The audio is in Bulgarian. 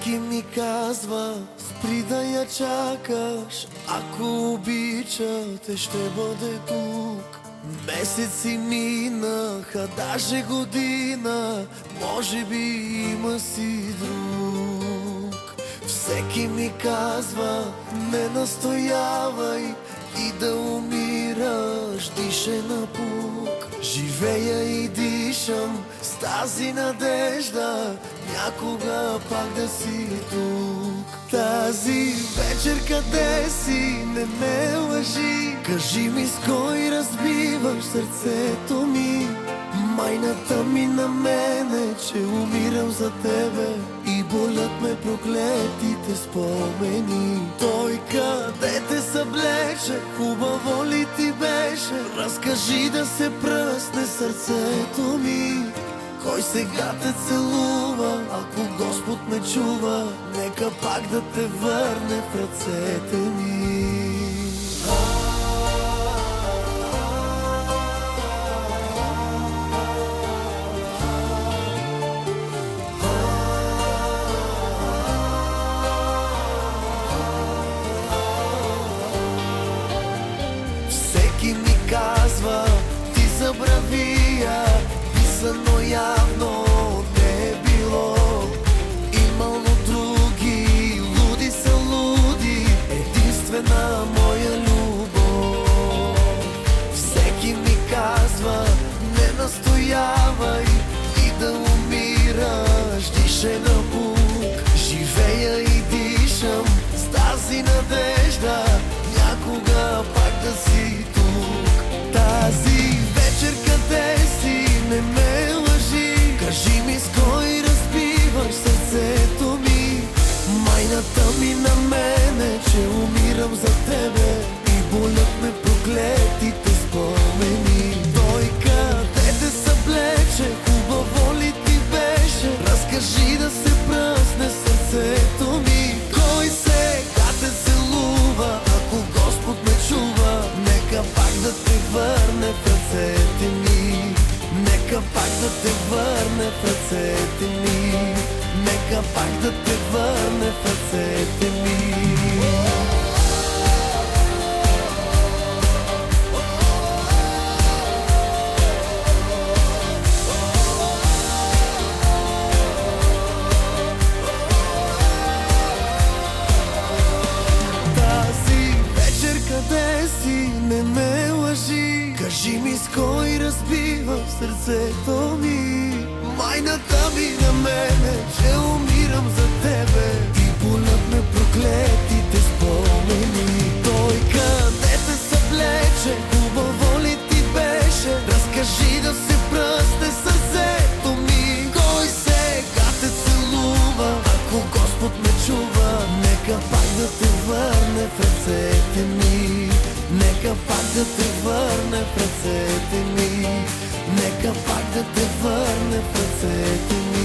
Всеки ми казва, спри да я чакаш, ако обича те ще бъде тук. Месеци минаха, даже година, може би има си друг. Всеки ми казва, не настоявай и да умираш, дише напук. Живея и дишам с тази надежда, някога пак да си тук. Тази вечер къде си, не ме лъжи, кажи ми с кой разбиваш сърцето ми. Майната ми на мене, че умирам за тебе и болят ме проклетите спомени. Той къде те съблече, хубаво ли ти беше? Разкажи да се пръсне сърцето ми. Кой сега те целува, ако Господ ме чува, нека пак да те върне в ръцете ми. Всеки ми казва, ти забрави я, писано явно не е било. Имало други, луди са луди, единствена моя любов. Всеки ми казва, не настоявай и да умираш, дише напук. Живея и дишам с тази надежда, някога пак да си тук. Тази вечер къде си, не ме лъжи, кажи ми с кой разбиваш сърцето ми. Майната ми на мене, че умирам за тебе и болят ме проклетите спомени. Той къде те съблече, хубаво ли ти беше? Разкажи да се пръсне сърцето ми. Кой сега те целува, ако Господ ме чува, нека пак да те върне в ръцете ми. Нека пак да те върне в ръцете ми. Нека пак да те върне в ръцете ми. Къде си, не ме лъжи, кажи ми с кой разбива сърцето ми. Майната ми на мене, че умирам за тебе и болят ме проклетите спомени. Той къде те съблече, хубаво ли ти беше? Разкажи да се пръсне сърцето ми. Кой сега те целува, ако Господ ме чува, нека пак да те върне в ръцете ми. Нека пак да те върне в ръцете ми. Нека пак да те върне в ръцете ми.